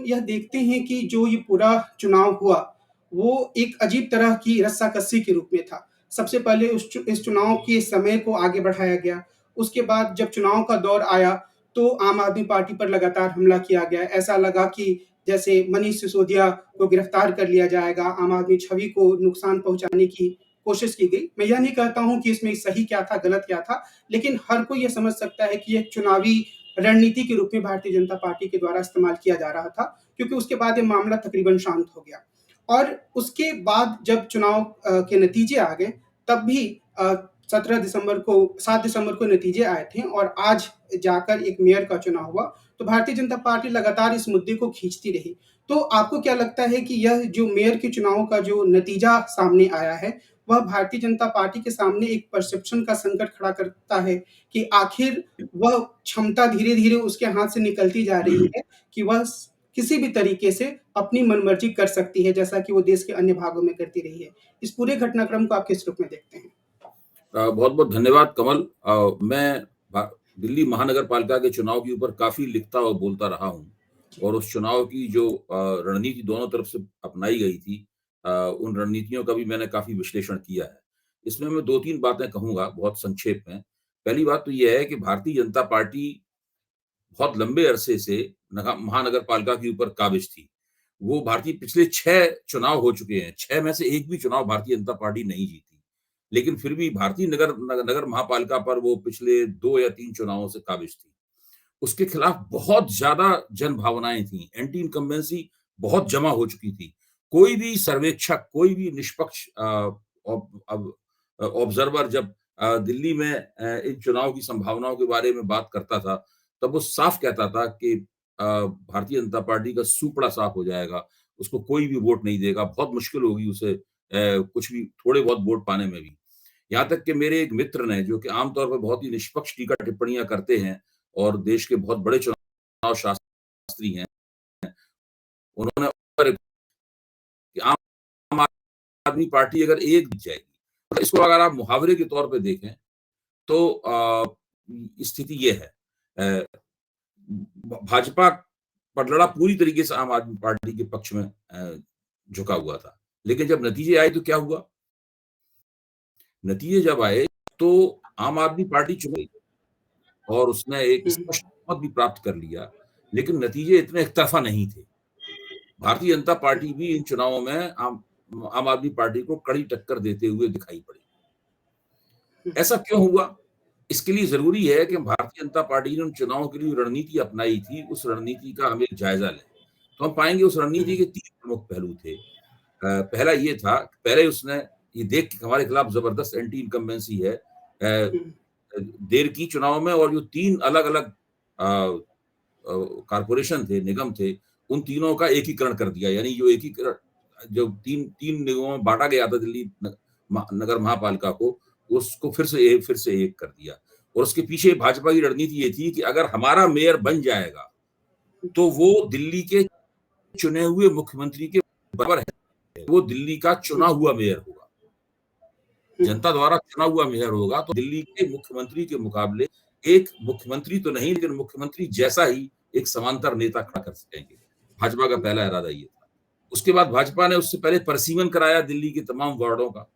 यह देखते हैं कि जो ये पूरा चुनाव हुआ, वो एक अजीब तरह की रस्साकसी के रूप में था। सबसे पहले इस चुनाव के समय को आगे बढ़ाया गया। उसके बाद जब चुनाव का दौर आया, तो आम आदमी पार्टी पर लगातार हमला किया गया। ऐसा लगा कि जैसे मनीष सिसोदिया को गिरफ्तार कर लिया जाएगा, आम आदमी छवि को नुकसान पहुँचाने की कोशिश की गई। मैं यह नहीं कहता हूँ कि इसमें सही क्या था, गलत क्या था, लेकिन हर कोई ये समझ सकता है कि ये चुनावी रणनीति के रूप में भारतीय जनता पार्टी के द्वारा इस्तेमाल किया जा रहा था, क्योंकि उसके बाद ये मामला तकरीबन शांत हो गया। और उसके बाद जब चुनाव के नतीजे आ गए, तब भी 17 दिसंबर को 7 दिसंबर को नतीजे आए थे और आज जाकर एक मेयर का चुनाव हुआ, तो भारतीय जनता पार्टी लगातार इस मुद्दे को खींचती रही। तो आपको क्या लगता है कि यह जो मेयर के चुनाव का जो नतीजा सामने आया है, वह भारतीय जनता पार्टी के सामने एक परसेप्शन का संकट खड़ा करता है कि आखिर वह क्षमता धीरे-धीरे उसके हाथ से निकलती जा रही है कि वह किसी भी तरीके से अपनी मनमर्जी कर सकती है, जैसा कि वो देश के अन्य भागों में करती रही है। इस पूरे घटनाक्रम को आप किस रूप में देखते हैं? बहुत-बहुत धन्यवाद कमल। मैं दिल्ली महानगर पालिका के चुनाव के ऊपर काफ़ी लिखता और बोलता रहा हूँ और उस चुनाव की जो रणनीति दोनों तरफ से अपनाई गई थी, उन रणनीतियों का भी मैंने काफ़ी विश्लेषण किया है। इसमें मैं 2-3 बातें कहूँगा बहुत संक्षेप में। पहली बात तो ये है कि भारतीय जनता पार्टी बहुत लंबे अरसे से महानगर पालिका के ऊपर काबिज थी। वो भारतीय पिछले 6 चुनाव हो चुके हैं, 6 में से एक भी चुनाव भारतीय जनता पार्टी नहीं जीती। लेकिन फिर भी भारतीय नगर महापालिका पर वो पिछले 2 या 3 चुनावों से काबिज थी। उसके खिलाफ बहुत ज़्यादा जनभावनाएँ थीं, एंटी इनकम्बेंसी बहुत जमा हो चुकी थी। कोई भी सर्वेक्षक, कोई भी निष्पक्ष ऑब्जर्वर जब दिल्ली में इन चुनाव की संभावनाओं के बारे में बात करता था, तब वो साफ कहता था कि भारतीय जनता पार्टी का सूपड़ा साफ हो जाएगा, उसको कोई भी वोट नहीं देगा, बहुत मुश्किल होगी उसे कुछ भी थोड़े बहुत वोट पाने में भी। यहाँ तक कि मेरे एक मित्र ने, जो कि आम तौर पर बहुत ही निष्पक्ष टीका-टिप्पणियाँ करते हैं और देश के बहुत बड़े चुनाव शास्त्री हैं, उन्होंने कि आम आदमी पार्टी अगर एक जीत जाएगी, तो इसको अगर आप मुहावरे के तौर पे देखें, तो स्थिति ये है। भाजपा पटलड़ा पूरी तरीके से आम आदमी पार्टी के पक्ष में झुका हुआ था। लेकिन जब नतीजे आए तो क्या हुआ? नतीजे जब आए तो आम आदमी पार्टी चुन गई और उसने एक स्पष्ट बहुमत भी प्राप्त कर लिया, लेकिन नतीजे इतने एकतरफा नहीं थे। भारतीय जनता पार्टी भी इन चुनावों में आम आदमी पार्टी को कड़ी टक्कर देते हुए दिखाई पड़ी। ऐसा क्यों हुआ? इसके लिए ज़रूरी है कि भारतीय जनता पार्टी ने उन चुनावों के लिए रणनीति अपनाई थी, उस रणनीति का हम एक जायज़ा लें। तो हम पाएँगे उस रणनीति के 3 प्रमुख पहलू थे। पहला ये था, पहले उसने ये देख के हमारे खिलाफ ज़बरदस्त एंटी इनकम्बेंसी है, देर की चुनाव में, और जो 3 अलग-अलग कॉर्पोरेशन थे, निगम थे, उन तीनों का एकीकरण कर दिया। यानी जो एकीकरण जो 3 निगमों में बाँटा गया था दिल्ली नगर महापालिका को, उसको फिर से एक कर दिया। और उसके पीछे भाजपा की रणनीति ये थी कि अगर हमारा मेयर बन जाएगा, तो वो दिल्ली के चुने हुए मुख्यमंत्री के बराबर है। वो दिल्ली का चुना हुआ मेयर होगा। जनता द्वारा चुना हुआ मेयर होगा, तो दिल्ली के मुख्यमंत्री के मुकाबले एक मुख्यमंत्री तो नहीं, लेकिन मुख्यमंत्री जैसा ही एक समांतर नेता खड़ा कर सकेंगे। भाजपा का पहला इरादा ये था। उसके बाद भाजपा ने उससे पहले परिसीमन कराया दिल्ली के तमाम वार्डों का।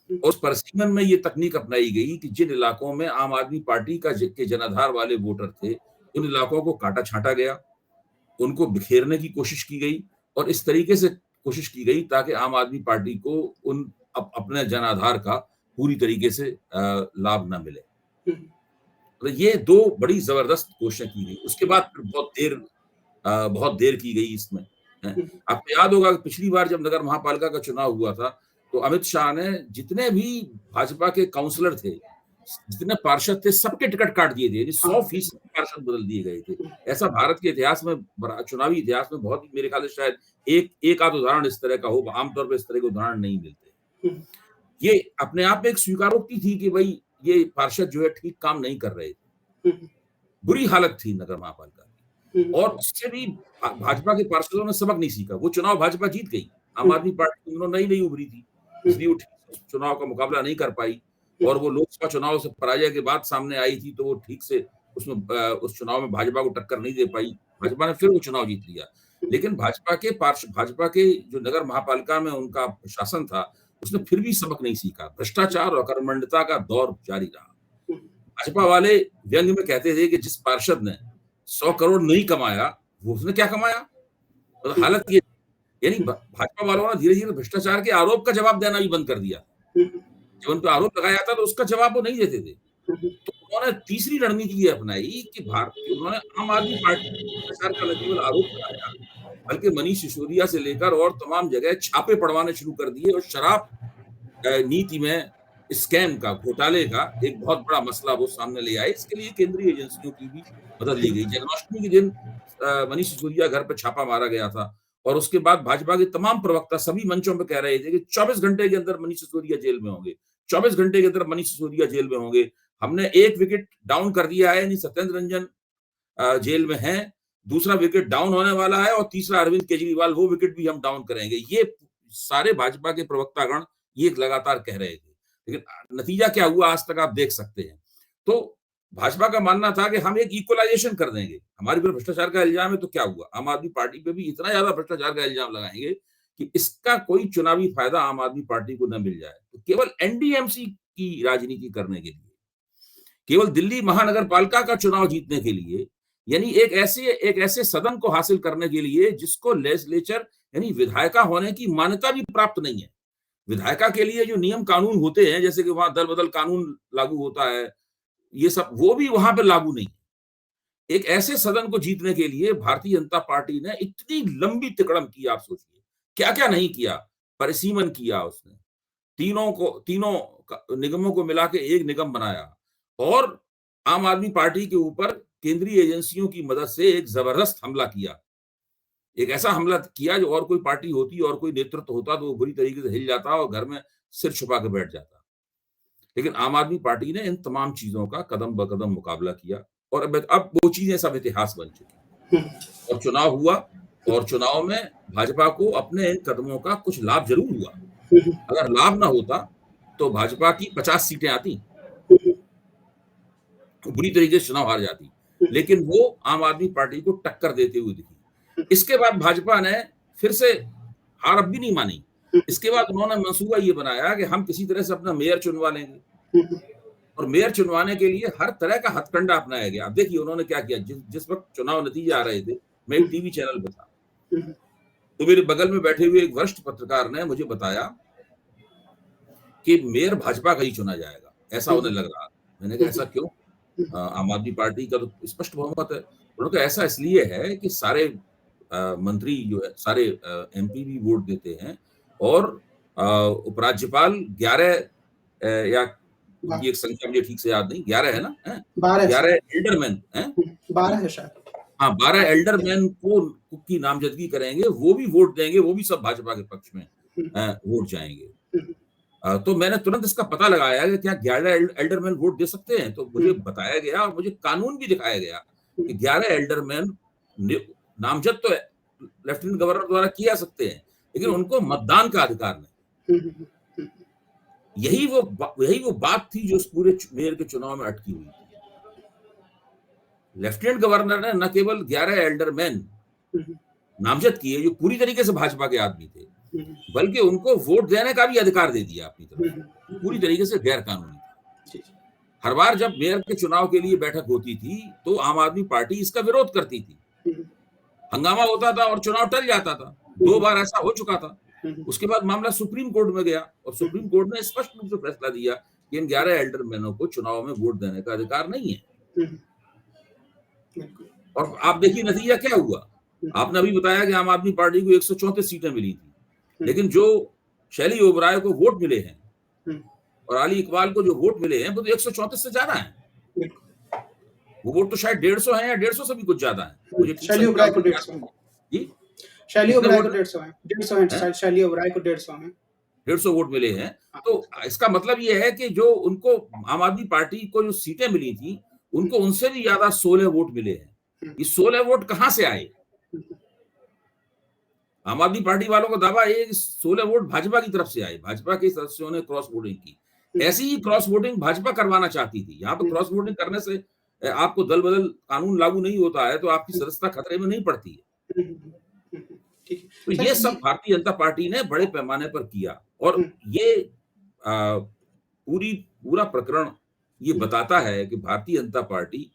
और उस परिसीमन में ये तकनीक अपनाई गई कि जिन इलाकों में आम आदमी पार्टी के जनाधार वाले वोटर थे, उन इलाकों को काटा-छाँटा गया, उनको बिखेरने की कोशिश की गई और इस तरीके से कोशिश की गई ताकि आम आदमी पार्टी को अपने जनाधार का पूरी तरीके से लाभ ना मिले। तो ये 2 बड़ी ज़बरदस्त कोशिशें की गई। उसके बाद फिर बहुत देर की गई इसमें, हैं। आपको याद होगा कि पिछली बार जब नगर महापालिका का चुनाव हुआ था, तो अमित शाह ने जितने भी भाजपा के काउंसलर थे, जितने पार्षद थे, सबके टिकट काट दिए थे। यानी 100% पार्षद बदल दिए गए थे। ऐसा भारत के इतिहास में, चुनावी इतिहास में बहुत, मेरे ख्याल से शायद एक आध उदाहरण इस तरह का हो। आमतौर पर इस तरह के उदाहरण नहीं मिलते। ये अपने आप में एक स्वीकारोक्ति थी कि भई ये पार्षद जो है ठीक काम नहीं कर रहे थे। बुरी हालत थी नगर महापालिका की। और उससे भी भाजपा के पार्षदों ने सबक नहीं सीखा। वो चुनाव भाजपा जीत गई। आम आदमी पार्टी नई उभरी थी, इसलिए वो ठीक से चुनाव का मुकाबला नहीं कर पाई और वो लोकसभा चुनाव से पराजय के बाद सामने आई थी, तो वो ठीक से उसमें उस चुनाव में भाजपा को टक्कर नहीं दे पाई। भाजपा ने फिर वो चुनाव जीत लिया। लेकिन भाजपा के जो नगर महापालिका में उनका शासन था, उसने फिर भी सबक नहीं सीखा। भ्रष्टाचार और कर्मण्यता का दौर जारी रहा। भाजपा वाले व्यंग में कहते थे कि जिस पार्षद ने 100 करोड़ नहीं कमाया, वो उसने क्या कमाया? तो हालत ये यानी भाजपा वालों ने धीरे-धीरे भ्रष्टाचार के आरोप का जवाब देना भी बंद कर दिया। जब उन पे आरोप लगाया जाता तो उसका जवाब वो नहीं देते थे। तो उन्होंने तीसरी रणनीति ये अपनाई कि उन्होंने आम आदमी पार्टी भ्रष्टाचार का न केवल आरोप लगाया, बल्कि मनीष सिसोदिया से लेकर और तमाम जगह छापे पड़वाने शुरू कर दिए और शराब नीति में स्कैम का, घोटाले का एक बहुत बड़ा मसला वो सामने ले आए। इसके लिए केंद्रीय एजेंसियों की भी मदद ली गई। जन्माष्टमी के दिन मनीष सिसोदिया घर पे छापा मारा गया था और उसके बाद भाजपा के तमाम प्रवक्ता सभी मंचों पे कह रहे थे कि 24 घंटे के अंदर मनीष सिसोदिया जेल में होंगे, 24 घंटे के अंदर मनीष सिसोदिया जेल में होंगे। हमने 1 विकेट डाउन कर दिया है, यानी सत्येंद्र रंजन जेल में हैं, दूसरा विकेट डाउन होने वाला है और तीसरा अरविंद केजरीवाल, वो विकेट भी हम डाउन करेंगे। ये सारे भाजपा के प्रवक्तागण ये लगातार कह रहे थे। लेकिन नतीजा क्या हुआ आज तक आप देख सकते हैं। तो भाजपा का मानना था कि हम एक इक्वलाइजेशन कर देंगे। हमारे पर भ्रष्टाचार का इल्जाम है तो क्या हुआ? आम आदमी पार्टी पे भी इतना ज्यादा भ्रष्टाचार का इल्जाम लगाएंगे कि इसका कोई चुनावी फायदा आम आदमी पार्टी को न मिल जाए। तो केवल एनडीएमसी की राजनीति करने के लिए, केवल दिल्ली महानगर पालिका का चुनाव जीतने के लिए, यानी एक ऐसे सदन को हासिल करने के लिए जिसको लेजिस्लेचर यानी विधायिका होने की मान्यता भी प्राप्त नहीं है। विधायिका के लिए जो नियम कानून होते हैं, जैसे कि वहां दल बदल कानून लागू होता है, ये सब वो भी वहां पर लागू नहीं। एक ऐसे सदन को जीतने के लिए भारतीय जनता पार्टी ने इतनी लंबी तिकड़म की, आप सोचिए क्या क्या नहीं किया। परिसीमन किया उसने, तीनों निगमों को मिला के एक निगम बनाया और आम आदमी पार्टी के ऊपर केंद्रीय एजेंसियों की मदद से एक जबरदस्त हमला किया। एक ऐसा हमला किया जो और कोई पार्टी होती और कोई नेतृत्व होता तो वो बुरी तरीके से हिल जाता और घर में सिर छुपा के बैठ जाता। लेकिन आम आदमी पार्टी ने इन तमाम चीजों का कदम ब कदम मुकाबला किया और अब वो चीजें सब इतिहास बन चुकी और चुनाव हुआ और चुनाव में भाजपा को अपने इन कदमों का कुछ लाभ जरूर हुआ। अगर लाभ ना होता तो भाजपा की 50 सीटें आती, बुरी तरीके से चुनाव हार जाती, लेकिन वो आम आदमी पार्टी को टक्कर देते हुए दिखी। इसके बाद भाजपा ने फिर से हार अब भी नहीं मानी। इसके बाद उन्होंने मंसूबा ये बनाया कि हम किसी तरह से अपना मेयर चुनवा लेंगे और मेयर चुनवाने के लिए हर तरह का हथकंडा अपनाया गया। अब देखिए उन्होंने क्या किया, जिस वक्त चुनाव नतीजे आ रहे थे, मैं एक टीवी चैनल पे था, तो मेरे बगल में बैठे हुए एक वरिष्ठ पत्रकार ने मुझे बताया कि मेयर भाजपा का ही चुना जाएगा, ऐसा उन्हें लग रहा। मैंने कहा ऐसा क्यों? आम आदमी पार्टी का तो स्पष्ट बहुमत है। उन्होंने कहा ऐसा इसलिए है कि सारे मंत्री जो है, सारे एमपी भी वोट देते हैं और उपराज्यपाल 11 या ये एक संख्या मुझे ठीक से याद नहीं, 11 है ना? 11 एल्डरमैन हैं? 12 है शायद। हाँ, 12 एल्डरमैन को की नामजदगी करेंगे, वो भी वोट देंगे, वो भी सब भाजपा के पक्ष में वोट जाएंगे। तो मैंने तुरंत इसका पता लगाया कि क्या 11 एल्डरमैन वोट दे सकते हैं? तो मुझे बताया गया और मुझे कानून भी दिखाया गया कि 11 एल्डरमैन नामजद तो लेफ्टिनेंट गवर्नर द्वारा किया सकते हैं, लेकिन उनको मतदान का अधिकार नहीं। यही वो बात थी जो इस पूरे मेयर के चुनाव में अटकी हुई थी। लेफ्टिनेंट गवर्नर ने न केवल 11 एल्डरमैन नामजद किए जो पूरी तरीके से भाजपा के आदमी थे, बल्कि उनको वोट देने का भी अधिकार दे दिया अपनी तरफ, पूरी तरीके से गैर कानूनी था। हर बार जब मेयर के चुनाव के लिए बैठक होती थी तो आम आदमी पार्टी इसका विरोध करती थी, हंगामा होता था और चुनाव टल जाता था। 2 बार ऐसा हो चुका था। उसके बाद मामला सुप्रीम कोर्ट में गया और सुप्रीम कोर्ट ने स्पष्ट रूप से फैसला दिया कि इन 11 एल्डरमैनों को चुनाव में वोट देने का अधिकार नहीं है। और आप देखिए नतीजा क्या हुआ। आपने अभी बताया कि आम आदमी पार्टी को 134 सीटें मिली थी, लेकिन जो शैली ओबराय को वोट मिले हैं और अली इकबाल को जो वोट मिले हैं वो तो 134 से ज्यादा है। वो वोट तो शायद 150 है या 150 से भी कुछ ज्यादा है। मुझे शैली ओबराय को 150 जी, शैली ओबराय को 150 है, 150 है, शैली ओबराय को 150 है, 150 वोट मिले हैं। तो इसका मतलब ये है कि जो उनको आम आदमी पार्टी को जो सीटें मिली थी उनको उनसे भी ज्यादा 16 वोट मिले हैं। ये 16 वोट कहां से आए? आम आदमी पार्टी वालों का दावा है कि 16 वोट भाजपा की तरफ से आए, भाजपा के सदस्यों ने क्रॉस वोटिंग की। ऐसी ही क्रॉस वोटिंग भाजपा करवाना चाहती थी। यहाँ तो क्रॉस वोटिंग करने से आपको दल बदल कानून लागू नहीं होता है तो आपकी सदस्यता खतरे में नहीं पड़ती है। हुँ, हुँ। ठीक है। तो सर ये सब ये भारतीय जनता पार्टी ने बड़े पैमाने पर किया और हुँ, ये पूरा प्रकरण ये हुँ, बताता है कि भारतीय जनता पार्टी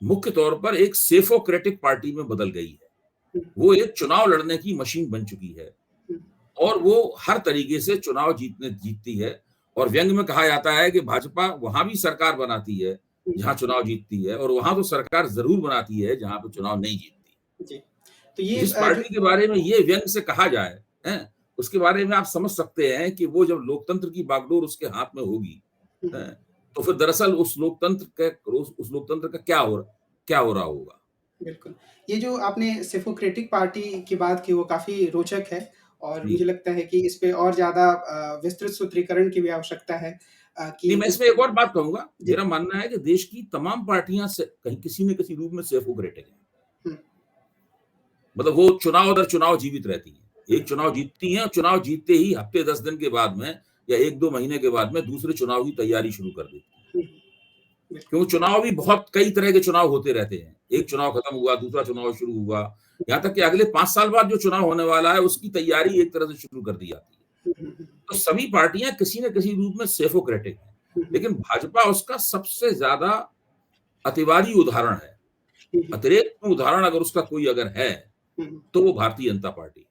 मुख्य तौर पर एक सेफोक्रेटिक पार्टी में बदल गई है। हुँ, वो एक चुनाव लड़ने की मशीन बन चुकी है हुँ, और वो हर तरीके से चुनाव जीतती है और व्यंग में कहा जाता है कि भाजपा वहाँ भी सरकार बनाती है, हुँ, जहाँ चुनाव जीतती है और वहाँ तो सरकार ज़रूर बनाती है, जहाँ पे चुनाव नहीं जीतती। जी। तो ये जिस जो पार्टी के बारे में ये व्यंग से कहा जाए, हैं? उसके बारे में आप समझ सकते हैं कि वो जब लोकतंत्र की बागडोर उसके हाथ में होगी, हुँ, हुँ, हैं? तो फिर दरअसल उस लोकतंत्र का क्या हो रहा होगा? बिल्कुल। ये जो आपने सेफोक्रेटिक पार्टी की बात की वो काफ़ी रोचक है और जी। मुझे लगता है कि इस पे और ज़्यादा विस्तृत सूत्रीकरण की भी आवश्यकता है कि नहीं, मैं इस इसमें एक और बात कहूँगा, जी। मेरा मानना है कि देश की तमाम पार्टियाँ से कहीं किसी न किसी रूप में सेफोक्रेटिक हैं। हुँ, मतलब वो चुनाव दर चुनाव जीवित रहती हैं। हुँ, एक चुनाव जीतती हैं, चुनाव जीतते ही हफ्ते 10 दिन के बाद में या 1-2 महीने के बाद में दूसरे चुनाव की तैयारी शुरू कर देती हैं। हुँ, बिल्कुल। क्योंकि चुनाव भी बहुत कई तरह के चुनाव होते रहते हैं। हुँ, एक चुनाव खत्म हुआ, दूसरा चुनाव शुरू हुआ, यहाँ तक कि अगले 5 साल बाद जो चुनाव होने वाला है, उसकी तैयारी एक तरह से शुरू कर दी जाती है। हुँ, हुँ, हुँ, तो सभी पार्टियाँ किसी न किसी रूप में सेफोक्रेटिक हैं, हुँ, हुँ, लेकिन भाजपा उसका सबसे ज़्यादा अतिवादी उदाहरण है। हुँ, हुँ, अतिरेक उदाहरण अगर उसका कोई अगर है, हुँ, हुँ। तो वो भारतीय जनता पार्टी है।